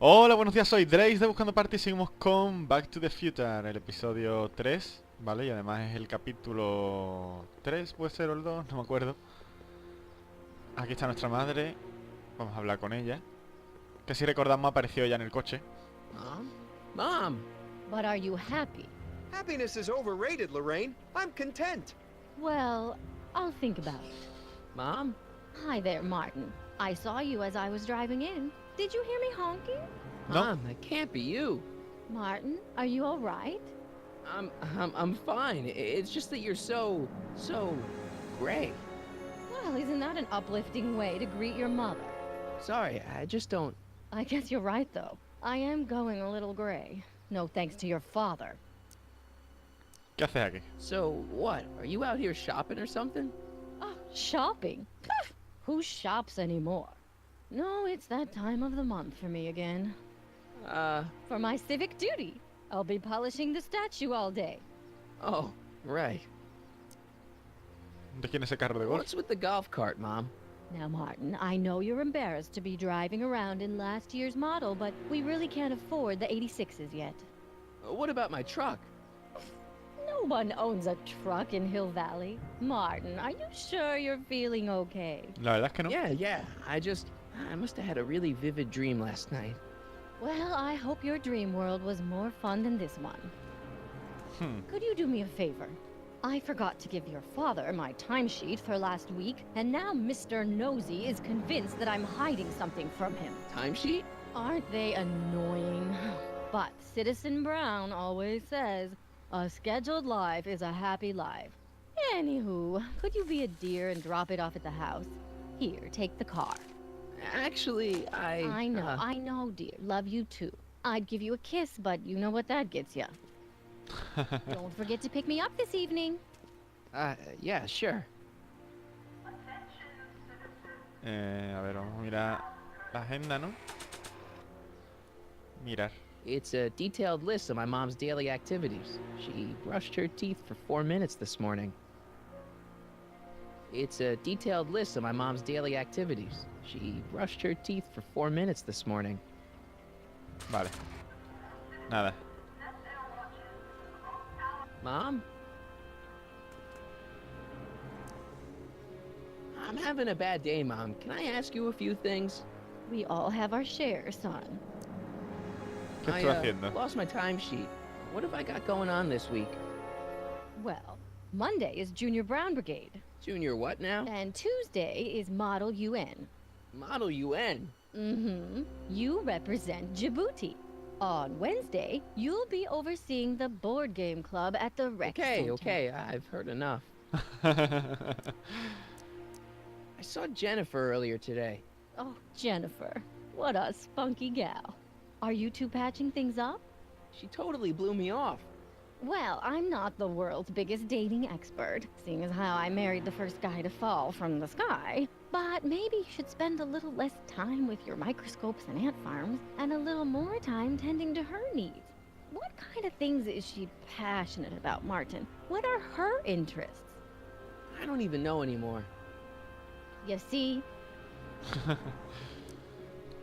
Hola, buenos días, soy Drace de Buscando Party y seguimos con Back to the Future, el episodio 3, ¿vale? Y además es el capítulo 3, puede ser, o el 2, no me acuerdo. Aquí está nuestra madre, vamos a hablar con ella. Que si recordamos apareció ya en el coche. Mom? Mom! But are you happy? Happiness is overrated, Lorraine. I'm content. Well, I'll think about it. Mom? Hi there, Martin. I saw you as I was driving in. Did you hear me honking? No. Mom, that can't be you. Martin, are you all right? I'm fine. It's just that you're so gray. Well, isn't that an uplifting way to greet your mother? Sorry, I just don't... I guess you're right, though. I am going a little gray. No thanks to your father. ¿Qué haces aquí? So, what? Are you out here shopping or something? Oh, shopping? Who shops anymore? No, it's that time of the month for me again. For my civic duty. I'll be polishing the statue all day. Oh, right. ¿De quién es ese carro de golf? What's with the golf cart, Mom? Now, Martin, I know you're embarrassed to be driving around in last year's model, but we really can't afford the 86s yet. What about my truck? No one owns a truck in Hill Valley. Martin, are you sure you're feeling okay? La verdad es que no. Yeah. I must have had a really vivid dream last night. Well, I hope your dream world was more fun than this one. Could you do me a favor? I forgot to give your father my timesheet for last week, and now Mr. Nosy is convinced that I'm hiding something from him. Timesheet? Aren't they annoying? But Citizen Brown always says, a scheduled life is a happy life. Anywho, could you be a dear and drop it off at the house? Here, take the car. Actually, I know, dear. Love you too. I'd give you a kiss, but you know what that gets ya. Don't forget to pick me up this evening. Yeah, sure. A ver, vamos a mirar la agenda, ¿no? Mirar. It's a detailed list of my mom's daily activities. She brushed her teeth for 4 minutes this morning. It's a detailed list of my mom's daily activities. She brushed her teeth for 4 minutes this morning. Vale. Nada. Mom? I'm having a bad day, Mom. Can I ask you a few things? We all have our share, son. ¿Qué estoy haciendo? Lost my timesheet. What have I got going on this week? Well, Monday is Junior Brown Brigade, Junior what now? and Tuesday is Model UN. Model UN. Mm-hmm. You represent Djibouti. On Wednesday, you'll be overseeing the board game club at the rec center. Okay, I've heard enough. I saw Jennifer earlier today. Oh, Jennifer. What a spunky gal. Are you two patching things up? She totally blew me off. Well, I'm not the world's biggest dating expert, seeing as how I married the first guy to fall from the sky. But maybe you should spend a little less time with your microscopes and ant farms, and a little more time tending to her needs. What kind of things is she passionate about, Martin? What are her interests? I don't even know anymore. You see?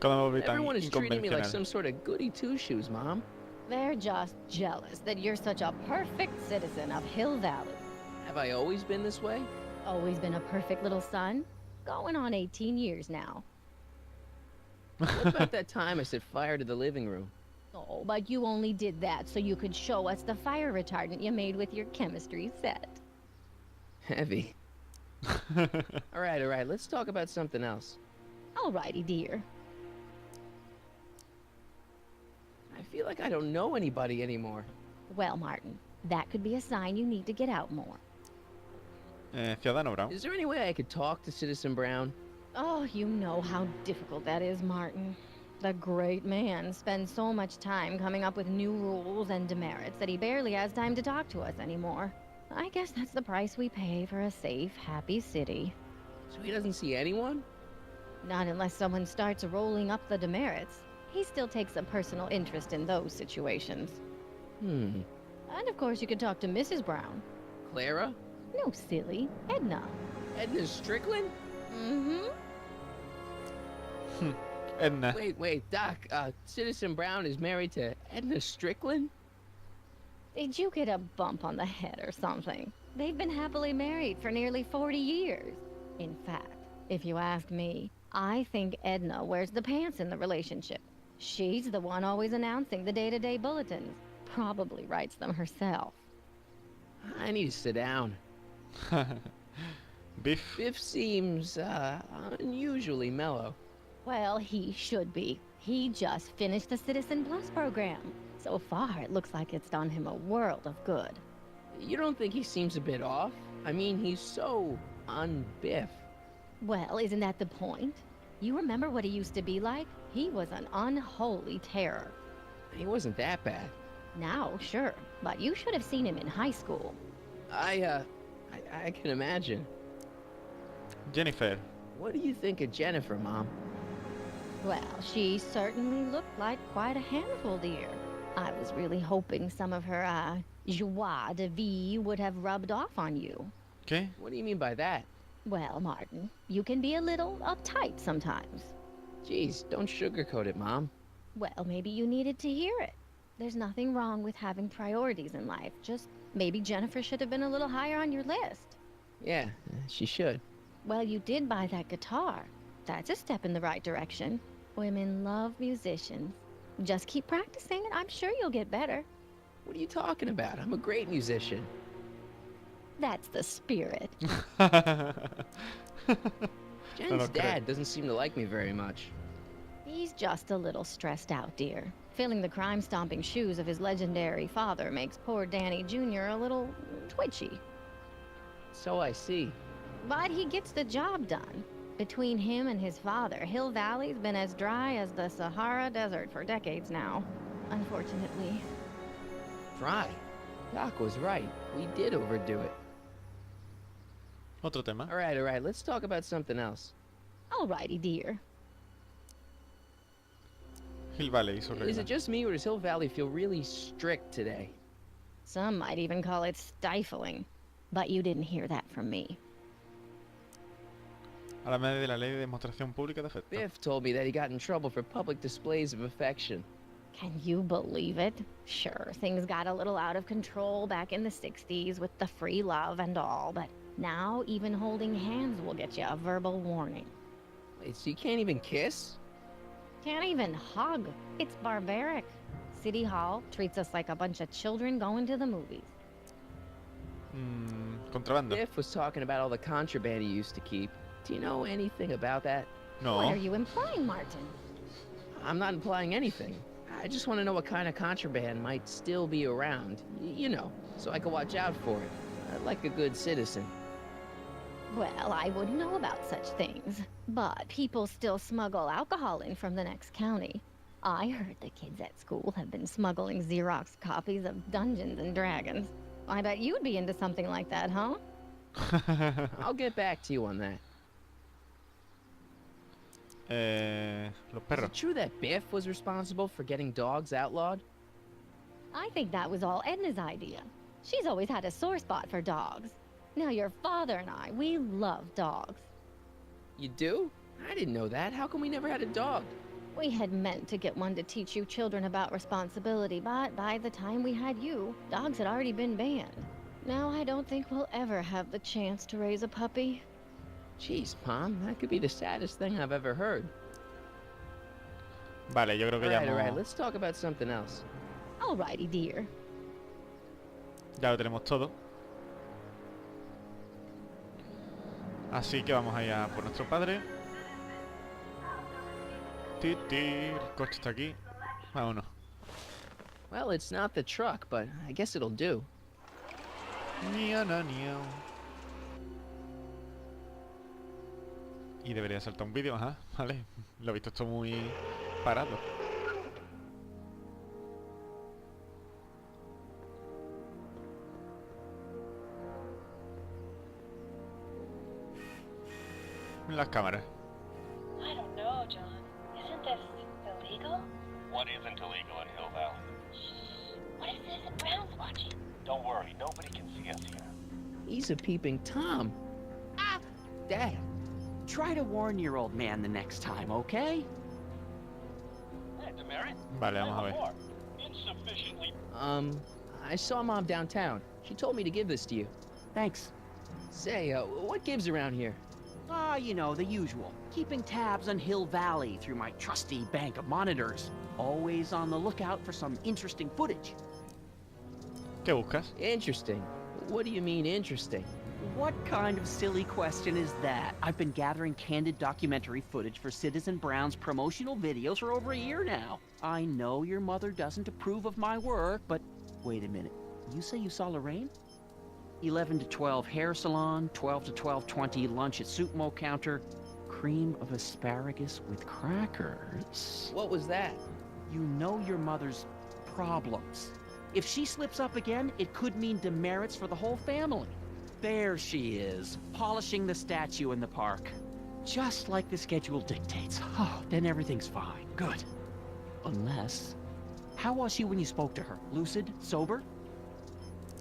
Everyone is treating me like some sort of goody two-shoes, Mom. They're just jealous that you're such a perfect citizen of Hill Valley. Have I always been this way? Always been a perfect little son. Going on 18 years now. What about that time I set fire to the living room? Oh, but you only did that so you could show us the fire retardant you made with your chemistry set. Heavy. All right, let's talk about something else. Alrighty, dear. I feel like I don't know anybody anymore. Well, Martin, that could be a sign you need to get out more. Ciudadano Brown. Is there any way I could talk to Citizen Brown? Oh, you know how difficult that is, Martin. The great man spends so much time coming up with new rules and demerits that he barely has time to talk to us anymore. I guess that's the price we pay for a safe, happy city. So he doesn't see anyone? Not unless someone starts rolling up the demerits. He still takes a personal interest in those situations. And of course you could talk to Mrs. Brown. Clara? No, silly. Edna. Edna Strickland? Mm-hmm. Edna. Wait, Doc, Citizen Brown is married to Edna Strickland? Did you get a bump on the head or something? They've been happily married for nearly 40 years. In fact, if you ask me, I think Edna wears the pants in the relationship. She's the one always announcing the day-to-day bulletins. Probably writes them herself. I need to sit down. Biff. Biff seems, unusually mellow. Well, he should be. He just finished the Citizen Plus program. So far, it looks like it's done him a world of good. You don't think he seems a bit off? I mean, he's so un-Biff. Well, isn't that the point? You remember what he used to be like? He was an unholy terror. He wasn't that bad. Now, sure, but you should have seen him in high school. I can imagine. Jennifer. What do you think of Jennifer, Mom? Well, she certainly looked like quite a handful, dear. I was really hoping some of her, joie de vivre would have rubbed off on you. ¿Qué? What do you mean by that? Well, Martin, you can be a little uptight sometimes. Jeez, don't sugarcoat it, Mom. Well, maybe you needed to hear it. There's nothing wrong with having priorities in life. Just maybe Jennifer should have been a little higher on your list. Yeah, she should. Well, you did buy that guitar. That's a step in the right direction. Women love musicians. Just keep practicing and I'm sure you'll get better. What are you talking about? I'm a great musician. That's the spirit. Jen's dad doesn't seem to like me very much. He's just a little stressed out, dear. Filling the crime-stomping shoes of his legendary father makes poor Danny Jr. a little twitchy. So I see. But he gets the job done. Between him and his father, Hill Valley's been as dry as the Sahara Desert for decades now. Unfortunately. Dry. Doc was right. We did overdo it. Otro tema. All right, let's talk about something else. Alrighty, dear. Hill Valley y su Is regla. it just me or does Hill Valley feel really strict today? Some might even call it stifling. But you didn't hear that from me. Háblame de la ley de demostración pública de afecto. Biff told me that he got in trouble for public displays of affection. Can you believe it? Sure, things got a little out of control back in the 60s with the free love and all, but now even holding hands will get you a verbal warning. Wait, so you can't even kiss? Can't even hug. It's barbaric. City Hall treats us like a bunch of children going to the movies. Contrabando. Biff was talking about all the contraband he used to keep. Do you know anything about that? No. What are you implying, Martin? I'm not implying anything. I just want to know what kind of contraband might still be around. You know, so I can watch out for it. Like a good citizen. Well, I wouldn't know about such things. But people still smuggle alcohol in from the next county. I heard the kids at school have been smuggling Xerox copies of Dungeons and Dragons. I bet you'd be into something like that, huh? I'll get back to you on that. Los Is perros. it true that Biff was responsible for getting dogs outlawed? I think that was all Edna's idea. She's always had a sore spot for dogs. Now your father and I, we love dogs. You do? I didn't know that. How come we never had a dog? We had meant to get one to teach you children about responsibility, but by the time we had you, dogs had already been banned. Now I don't think we'll ever have the chance to raise a puppy. Jeez, Mom, that could be the saddest thing I've ever heard. Vale, yo creo que All right, let's talk about something else. Alrighty, dear. ya lo tenemos todo. Así que vamos a ir a por nuestro padre. El coche está aquí. Vámonos. Well, it's not the truck, but I guess it'll do. Niao, no, niao. Y debería saltar un vídeo, ajá, vale. Lo he visto esto muy parado. Las cámaras. I don't know, John. Isn't this illegal? What isn't illegal in Hill Valley? What if Citizen Brown's watching? Don't worry, nobody can see us here. He's a peeping Tom. Ah! Dad, try to warn your old man the next time, okay? Demerit? Vale, vamos a ver. More. Insufficiently. I saw Mom downtown. She told me to give this to you. Thanks. Say, what gives around here? Ah, you know, the usual. Keeping tabs on Hill Valley through my trusty bank of monitors. Always on the lookout for some interesting footage. ¿Qué buscas? Interesting. What do you mean, interesting? What kind of silly question is that? I've been gathering candid documentary footage for Citizen Brown's promotional videos for over a year now. I know your mother doesn't approve of my work, but wait a minute. You say you saw Lorraine? 11 to 12 hair salon, 12 to 12:20 lunch at soup mo counter, cream of asparagus with crackers. What was that? You know your mother's problems. If she slips up again, it could mean demerits for the whole family. There she is, polishing the statue in the park. Just like the schedule dictates. Oh, then everything's fine. Good. Unless... How was she when you spoke to her? Lucid? Sober?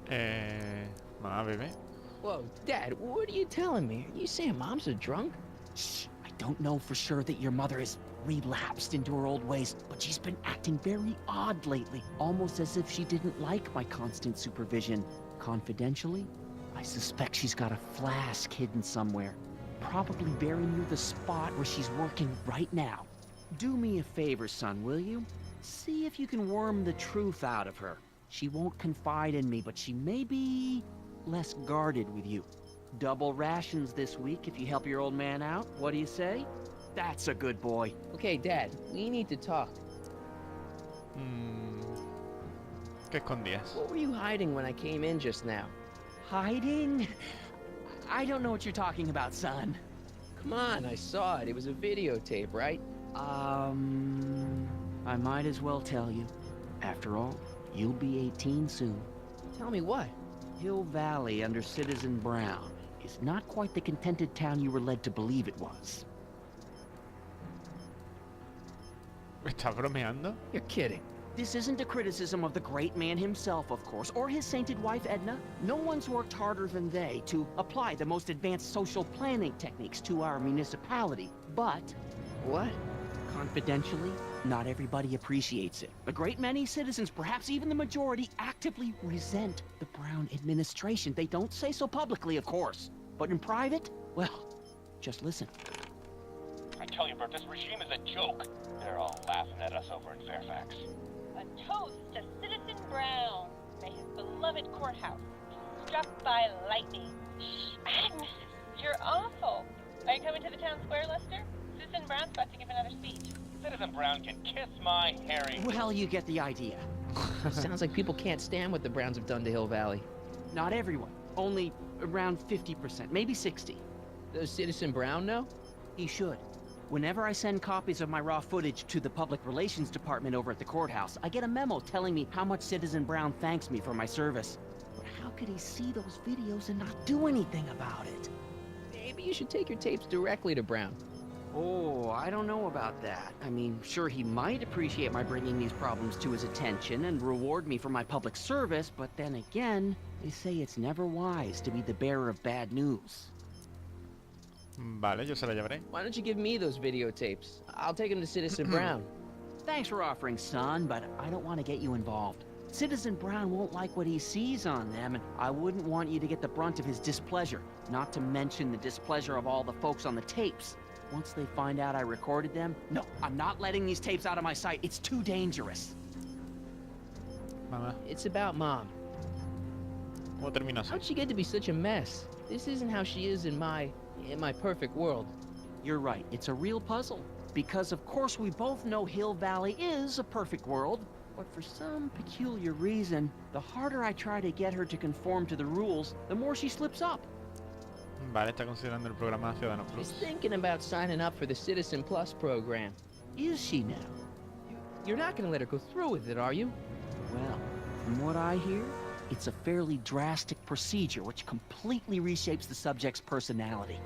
Mamá, bebé. Whoa, Dad, what are you telling me? Are you saying Mom's a drunk? Shh. I don't know for sure that your mother has relapsed into her old ways, but she's been acting very odd lately. Almost as if she didn't like my constant supervision. Confidentially, I suspect she's got a flask hidden somewhere. Probably very near the spot where she's working right now. Do me a favor, son, will you? See if you can worm the truth out of her. She won't confide in me, but she may be less guarded with you. Double rations this week if you help your old man out. What do you say? That's a good boy. Okay, Dad, we need to talk. ¿Qué escondías? What were you hiding when I came in just now? Hiding? I don't know what you're talking about, son. Come on, I saw it. It was a videotape, right? I might as well tell you. After all, you'll be 18 soon. Tell me what? Hill Valley under Citizen Brown is not quite the contented town you were led to believe it was. ¿Me estás bromeando? You're kidding. This isn't a criticism of the great man himself, of course, or his sainted wife, Edna. No one's worked harder than they to apply the most advanced social planning techniques to our municipality. But, What? confidentially, not everybody appreciates it. A great many citizens, perhaps even the majority, actively resent the Brown administration. They don't say so publicly, of course. But in private, well, just listen. I tell you, Bert, this regime is a joke. They're all laughing at us over in Fairfax. A toast to Citizen Brown. May his beloved courthouse be struck by lightning. Shh, Agnes, you're awful. Are you coming to the town square, Lester? Citizen Brown's about to give another speech. Citizen Brown can kiss my herring. Well, you get the idea. Sounds like people can't stand what the Browns have done to Hill Valley. Not everyone. Only around 50%, maybe 60. Does Citizen Brown know? He should. Whenever I send copies of my raw footage to the Public Relations Department over at the courthouse, I get a memo telling me how much Citizen Brown thanks me for my service. But how could he see those videos and not do anything about it? Maybe you should take your tapes directly to Brown. Oh, I don't know about that. I mean, sure, he might appreciate my bringing these problems to his attention and reward me for my public service, but then again, they say it's never wise to be the bearer of bad news. Vale, yo se la llevaré. Why don't you give me those videotapes? I'll take them to Citizen Brown. Thanks for offering, son, but I don't want to get you involved. Citizen Brown won't like what he sees on them, and I wouldn't want you to get the brunt of his displeasure, not to mention the displeasure of all the folks on the tapes. Once they find out I recorded them, no, I'm not letting these tapes out of my sight. It's too dangerous. Mamá, It's about Mom. ¿cómo terminó así? How'd she get to be such a mess? This isn't how she is in my perfect world. You're right, it's a real puzzle. Because of course we both know Hill Valley is a perfect world, but for some peculiar reason, the harder I try to get her to conform to the rules, the more she slips up. Vale, está considerando el programa Ciudadano She's Plus. thinking about signing up for the Citizen Plus program. Is she now? You're not gonna let her go through with it, are you? Well, from what I hear, it's a fairly drastic procedure which completely reshapes the subject's personality.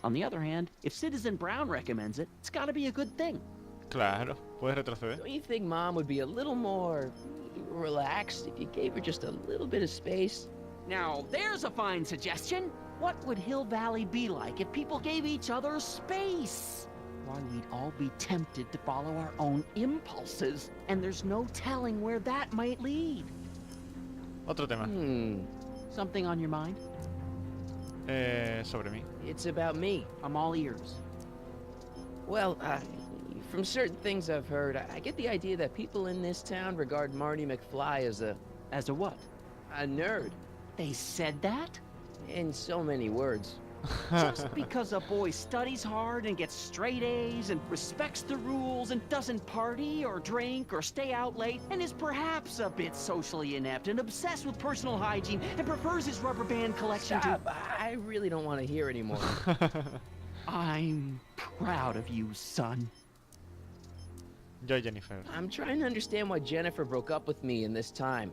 On the other hand, if Citizen Brown recommends it, it's gotta be a good thing. Claro, puedes retroceder. Don't you think Mom would be a little more relaxed if you gave her just a little bit of space? Now, there's a fine suggestion. What would Hill Valley be like if people gave each other space? Why, we'd all be tempted to follow our own impulses, and there's no telling where that might lead. Otro tema. Something on your mind? Sobre mí. It's about me. I'm all ears. Well, from certain things I've heard, I get the idea that people in this town regard Marty McFly as a what? nerd. They said that? In so many words. Just because a boy studies hard and gets straight A's and respects the rules and doesn't party or drink or stay out late and is perhaps a bit socially inept and obsessed with personal hygiene and prefers his rubber band collection Stop. I really don't want to hear anymore. I'm proud of you, son. Yo, Jennifer. I'm trying to understand why Jennifer broke up with me in this time.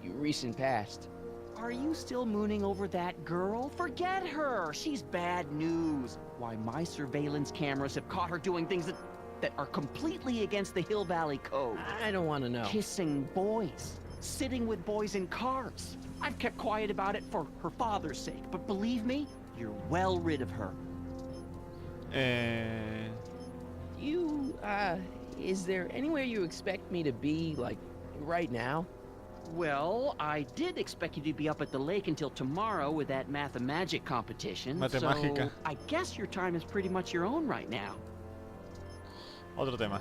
Recent past. Are you still mooning over that girl? Forget her! She's bad news. Why, my surveillance cameras have caught her doing things that are completely against the Hill Valley Code. I don't want to know. Kissing boys. Sitting with boys in cars. I've kept quiet about it for her father's sake, but believe me, you're well rid of her. Is there anywhere you expect me to be, like, right now? Well, I did expect you to be up at the lake until tomorrow with that Mathemagic competition, Matemágica. so I guess your time is pretty much your own right now. Otro tema.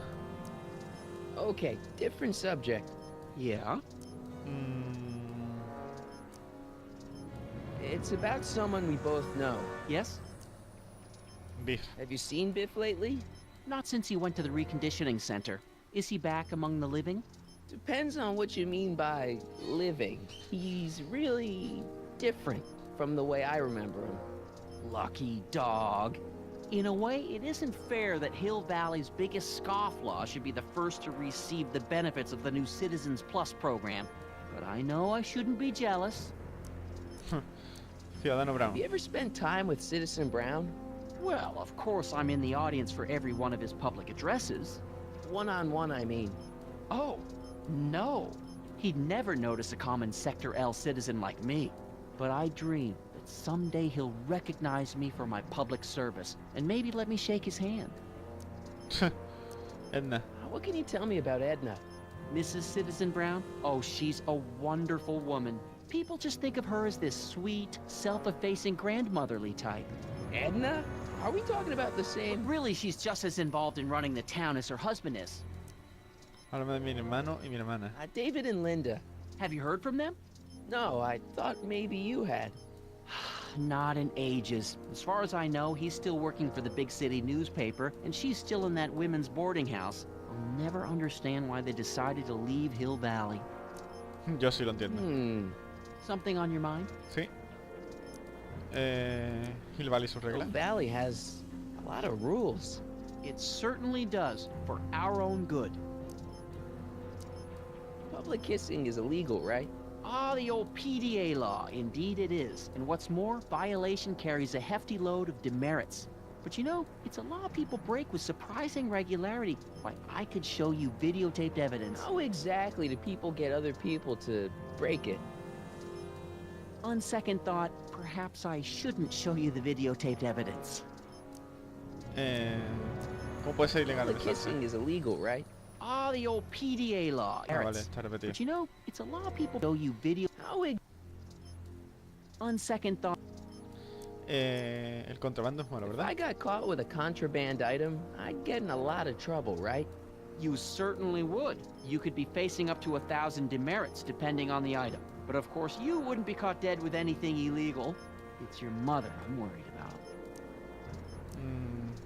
Okay, different subject. Yeah? It's about someone we both know. Yes? Biff. Have you seen Biff lately? Not since he went to the reconditioning center. Is he back among the living? Depends on what you mean by living. He's really different from the way I remember him. Lucky dog. In a way, it isn't fair that Hill Valley's biggest scofflaw should be the first to receive the benefits of the new Citizens Plus program. But I know I shouldn't be jealous. Ciudadano Brown. Have you ever spent time with Citizen Brown? Well, of course I'm in the audience for every one of his public addresses. One-on-one, I mean. Oh, no. He'd never notice a common Sector L citizen like me. But I dream that someday he'll recognize me for my public service and maybe let me shake his hand. Edna. What can you tell me about Edna? Mrs. Citizen Brown? Oh, she's a wonderful woman. People just think of her as this sweet, self-effacing grandmotherly type. Edna? Are we talking about the But same? really, she's just as involved in running the town as her husband is. Háblame de mi hermano y mi hermana. David and Linda. Have you heard from them? No, I thought maybe you had. Not in ages. As far as I know, he's still working for the big city newspaper, and she's still in that women's boarding house. I'll never understand why they decided to leave Hill Valley. Yo sí lo entiendo. Something on your mind? Sí. Hill Valley sus Hill reglas. Valley has a lot of rules. It certainly does, for our own good. Public kissing is illegal, right? Ah, the old PDA law. Indeed it is. And what's more, violation carries a hefty load of demerits. But you know, it's a law people break with surprising regularity. Why, I could show you videotaped evidence. How exactly do people get other people to break it? On second thought, perhaps I shouldn't show you the videotaped evidence. ¿Cómo puede ser ilegal el Public mensaje? kissing is illegal, right? Ah, the old PDA law. Ah, vale, está repetido. But you know, it's a law people show you video. How On second thought, El contrabando es malo, If ¿verdad? I got caught with a contraband item, I'd get in a lot of trouble, right? you certainly would. You could be facing up to 1,000 demerits depending on the item. But of course, you wouldn't be caught dead with anything illegal. It's your mother I'm worried about.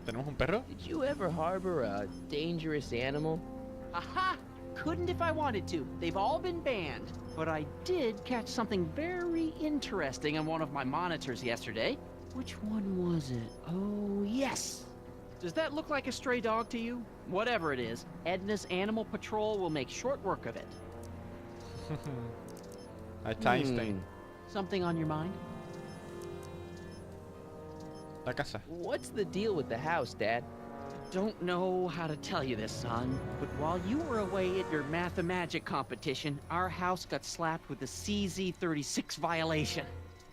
¿Tenemos un perro? Did you ever harbor a dangerous animal? Aha! Couldn't if I wanted to. They've all been banned. But I did catch something very interesting on one of my monitors yesterday. Which one was it? Oh, yes! Does that look like a stray dog to you? Whatever it is, Edna's Animal Patrol will make short work of it. Ahí está Einstein. Something on your mind? La casa. What's the deal with the house, Dad? Don't know how to tell you this, son, but while you were away at your Mathemagic competition, our house got slapped with a CZ-36 violation.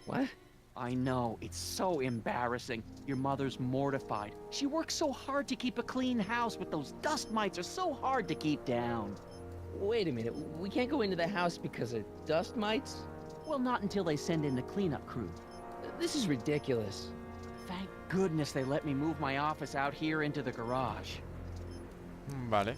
What? I know, it's so embarrassing. Your mother's mortified. She works so hard to keep a clean house, but those dust mites are so hard to keep down. Wait a minute, we can't go into the house because of dust mites? Well, not until they send in the cleanup crew. This is ridiculous. Thank goodness they let me move my office out here into the garage. Vale.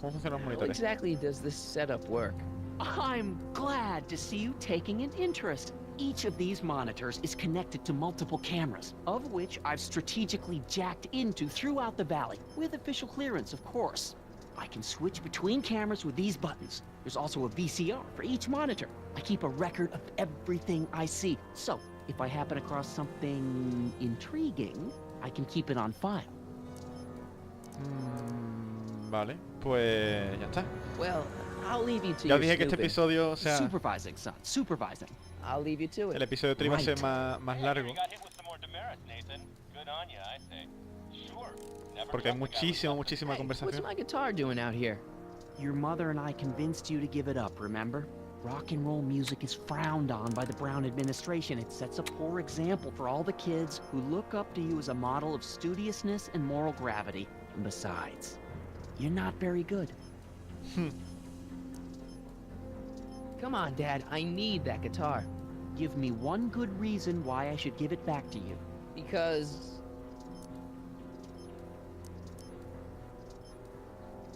¿Cómo funcionan los How monitores? exactly does this setup work? I'm glad to see you taking an interest. Each of these monitors is connected to multiple cameras, of which I've strategically jacked into throughout the valley, with official clearance, of course. I can switch between cameras with these buttons. There's also a VCR for each monitor. I keep a record of everything I see, so if I happen across something intriguing, I can keep it on file. Vale, pues ya está. Well, I'll leave you to Ya your dije que este snooping. episodio, o sea, Supervising, son, supervising. I'll leave you to el it. episodio 3 iba a ser Right. más Hey, largo. you got hit with some more demerits, Nathan. Good on you, I say. Sure. Never Porque hay trust a guy with muchísima Hey, what's conversación. my guitar doing out here? Your mother and I convinced you to give it up, remember? Rock and roll music is frowned on by the Brown administration. It sets a poor example for all the kids who look up to you as a model of studiousness and moral gravity. And besides, you're not very good. Come on, Dad, I need that guitar. Give me one good reason why I should give it back to you. Because...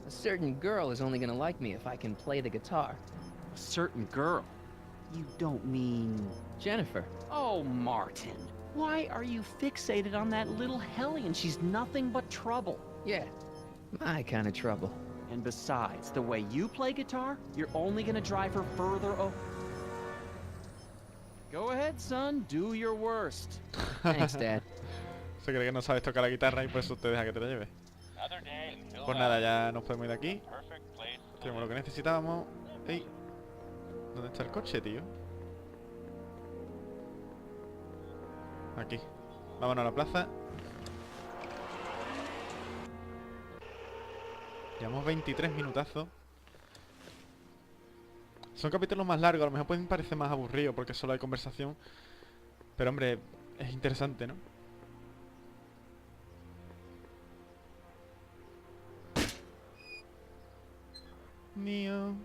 a certain girl is only gonna like me if I can play the guitar. A certain girl. You don't mean... Jennifer. Oh, Martin. Why are you fixated on that little hellion? She's nothing but trouble. Yeah, my kind of trouble. And besides, the way you play guitar, you're only gonna drive her further Go ahead, son. Do your worst. Thanks, Dad. Se cree que no sabes tocar la guitarra y por eso te deja que te la lleves. Another day in Hill Pues nada, Valley. ya nos podemos ir de aquí. Perfect place to Tenemos lo live. que necesitábamos. ¡Ey! ¿Dónde está el coche, tío? Aquí. Vámonos a la plaza. Llevamos 23 minutazos. Son capítulos más largos, a lo mejor pueden parecer más aburridos porque solo hay conversación. Pero hombre, es interesante, ¿no? Mío.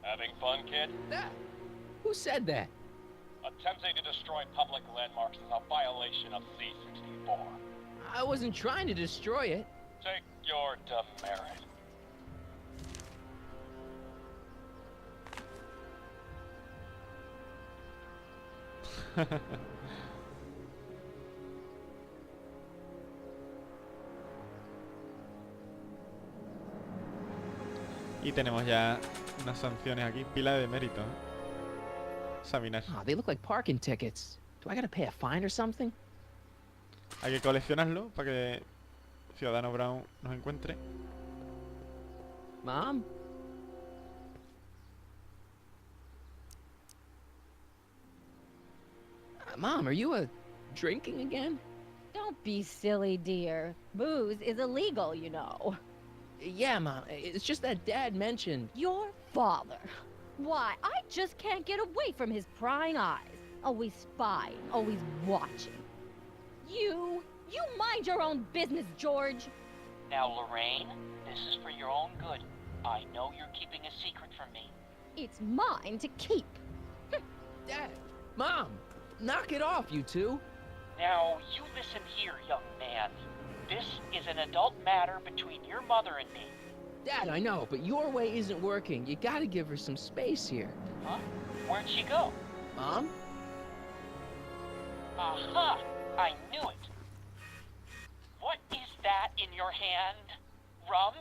Having fun, kid? That? Who said that? Attempting to destroy public landmarks is a violation of C-64. I wasn't trying to destroy it. Take your demerit. Y tenemos ya unas sanciones aquí, pila de mérito, ¿eh? Examinar. Oh, they look like parking tickets. Do I gotta pay a fine or something? Hay que coleccionarlo para que Ciudadano Brown nos encuentre. Mom? Mom, are you drinking again? Don't be silly, dear. Booze is illegal, you know. Yeah, Mom. It's just that Dad mentioned... Your father. Why, I just can't get away from his prying eyes. Always spying, always watching. You mind your own business, George. Now, Lorraine, this is for your own good. I know you're keeping a secret from me. It's mine to keep. Dad! Mom! Knock it off, you two! Now, you listen here, young man. This is an adult matter between your mother and me. Dad, I know, but your way isn't working. You gotta give her some space here. Huh? Where'd she go? Mom? Aha! I knew it. What is that in your hand? Rum?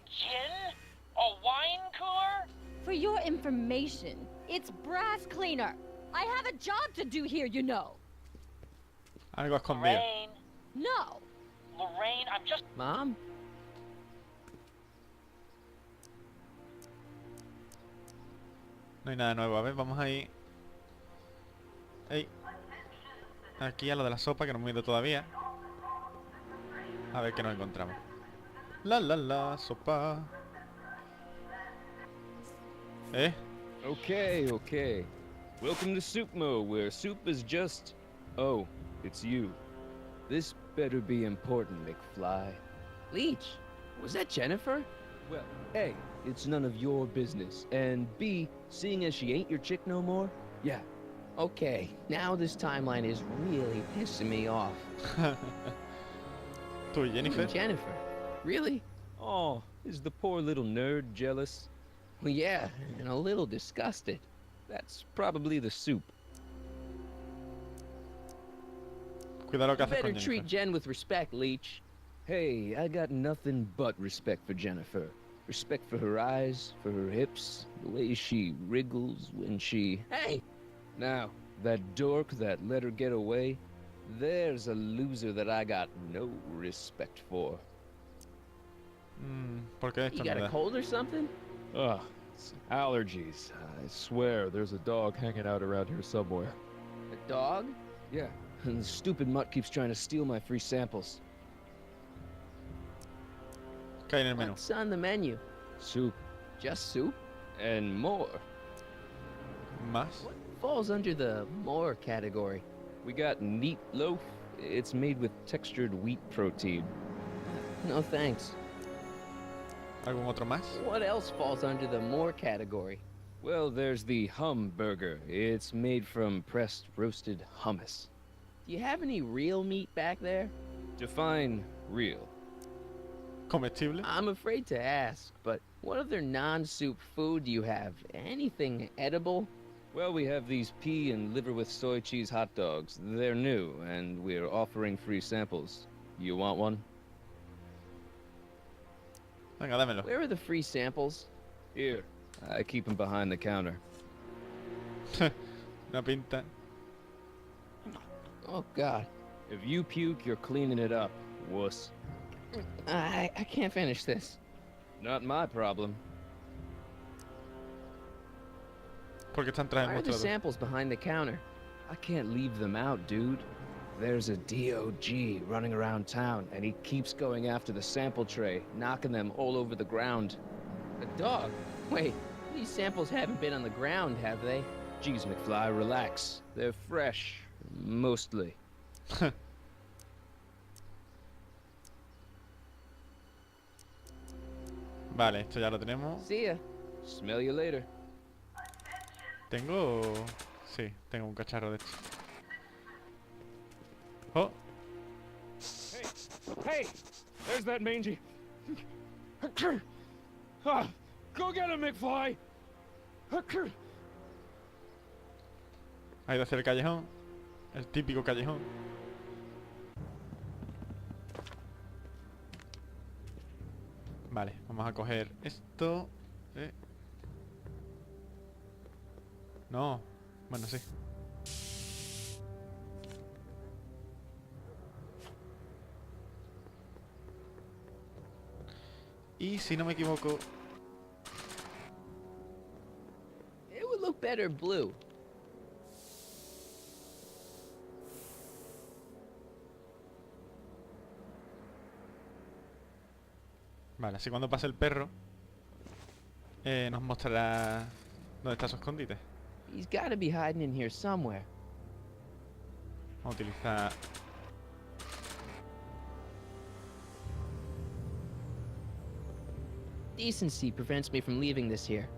Gin? A wine cooler? For your information, it's brass cleaner. I have a job to do here, you know. Algo escondido. Lorraine, No. Lorraine, I'm just... Mom? No hay nada nuevo. A ver, vamos ahí. Ey. Aquí a lo de la sopa, que no hemos ido todavía. A ver qué nos encontramos. La, sopa. Okay. Welcome to Soupmo, where soup is just... Oh, it's you. This better be important, McFly. Leech, was that Jennifer? Well, A, it's none of your business, and B, seeing as she ain't your chick no more, yeah. Okay, now this timeline is really pissing me off. Tú, Jennifer. Jennifer? Really? Oh, is the poor little nerd jealous? Well, yeah, and a little disgusted. That's probably the soup. Cuidado lo que You haces better con treat Jennifer. Jen with respect, Leech. Hey, I got nothing but respect for Jennifer. Respect for her eyes, for her hips, the way she wriggles when she... Hey! Now, that dork that let her get away, there's a loser that I got no respect for. ¿Por qué esto You no got a da? cold or something? Ugh, it's allergies. I swear there's a dog hanging out around here somewhere. A dog? Yeah, and the stupid mutt keeps trying to steal my free samples. ¿Qué hay en el menú? What's on the menu? Soup. Just soup? And more. ¿Más? What falls under the more category? We got neat loaf. It's made with textured wheat protein. No thanks. ¿Algún otro más? What else falls under the more category? Well, there's the hum burger. It's made from pressed roasted hummus. Do you have any real meat back there? Define real. ¿Comestible? I'm afraid to ask, but what other non-soup food do you have? Anything edible? Well, we have these pea and liver with soy cheese hot dogs. They're new, and we're offering free samples. You want one? Venga, dámelo. Where are the free samples? Here. I keep them behind the counter. Una pinta. Oh, God. If you puke, you're cleaning it up, wuss. I can't finish this. Not my problem. ¿Por qué están Why trayendo are the mostrador? samples behind the counter? I can't leave them out, dude. There's a DOG running around town, and he keeps going after the sample tray, knocking them all over the ground. A dog? Wait, these samples haven't been on the ground, have they? Jeez, McFly, relax. They're fresh. Mostly. Vale, esto ya lo tenemos. See ya. Smell you later. Tengo... Sí, tengo un cacharro de esto. Oh, Hey! There's that mangy. Ah, go get him, McFly! ha ido hacia el callejón. El típico callejón. Vale, vamos a coger esto. No, bueno, sí. Y si no me equivoco, It would look better blue. vale, así cuando pase el perro nos mostrará dónde está su escondite. He's gotta be hiding in here somewhere. Vamos a utilizar... Decency prevents me from leaving this here.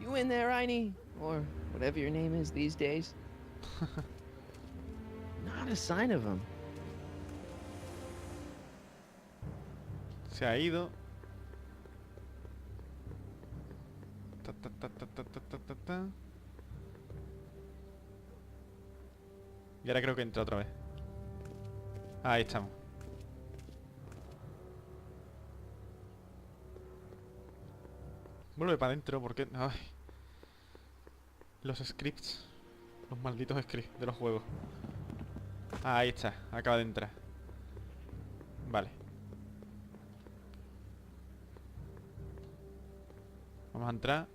You in there, Einie? Or whatever your name is these days? Not a sign of him. Se ha ido. Ta, ta, ta, ta, ta, ta, ta, ta, ta. Y ahora creo que entra otra vez. Ahí estamos. Vuelve para adentro porque... Ay. Los scripts. Los malditos scripts de los juegos. Ahí está. Acaba de entrar. Vale. Vamos a entrar.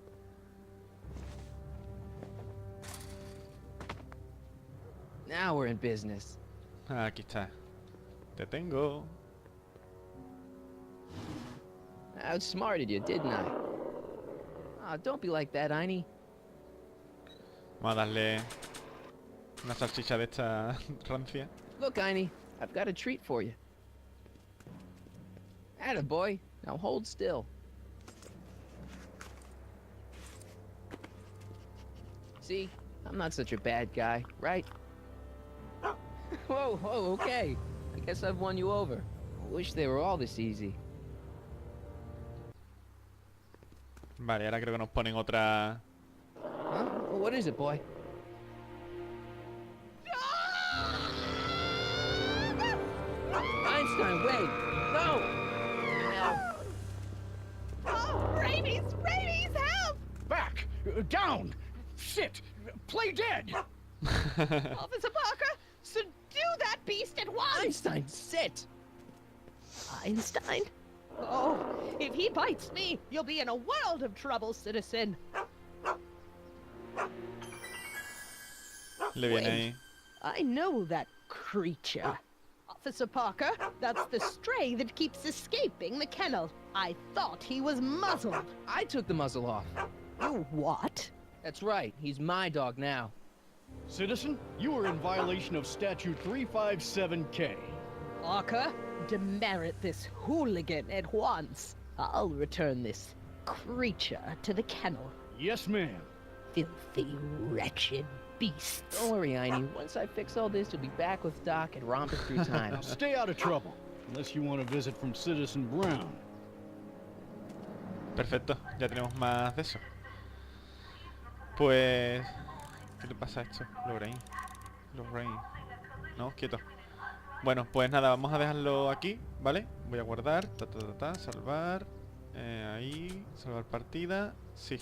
Now we're in business. Aquí está. Te tengo. I outsmarted you, didn't I? Ah, don't be like that, Einie. Vamos a darle una salchicha de esta rancia. Look, Einie, I've got a treat for you. Attaboy. Now hold still. See? I'm not such a bad guy, right? Whoa, whoa, okay. I guess I've won you over. I wish they were all this easy. Vale, ahora creo que nos ponen otra... Huh? What is it, boy? Einstein, wait! No! Oh, rabies! Rabies, help! Back! Down! Sit! Play dead! Officer Parker, subdue that beast at once! Einstein, sit! Einstein? Oh, if he bites me, you'll be in a world of trouble, citizen. Le viene ahí. I know that creature. Officer Parker, that's the stray that keeps escaping the kennel. I thought he was muzzled. I took the muzzle off. You what? That's right, he's my dog now. Citizen, you are in violation of Statute 357K. Parker, demerit this hooligan at once. I'll return this creature to the kennel. Yes, ma'am. Filthy, wretched beasts. Don't worry, Einie. Once I fix all this, you'll be back with Doc and romping through time. Now stay out of trouble, unless you want a visit from Citizen Brown. Perfecto, ya tenemos más de eso. Pues... ¿Qué le pasa a esto? Lorraine. Lorraine. No, quieto. Bueno, pues nada, vamos a dejarlo aquí, ¿vale? Voy a guardar, salvar. Ahí, salvar partida. Sí.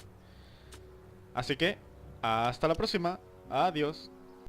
Así que, hasta la próxima. Adiós.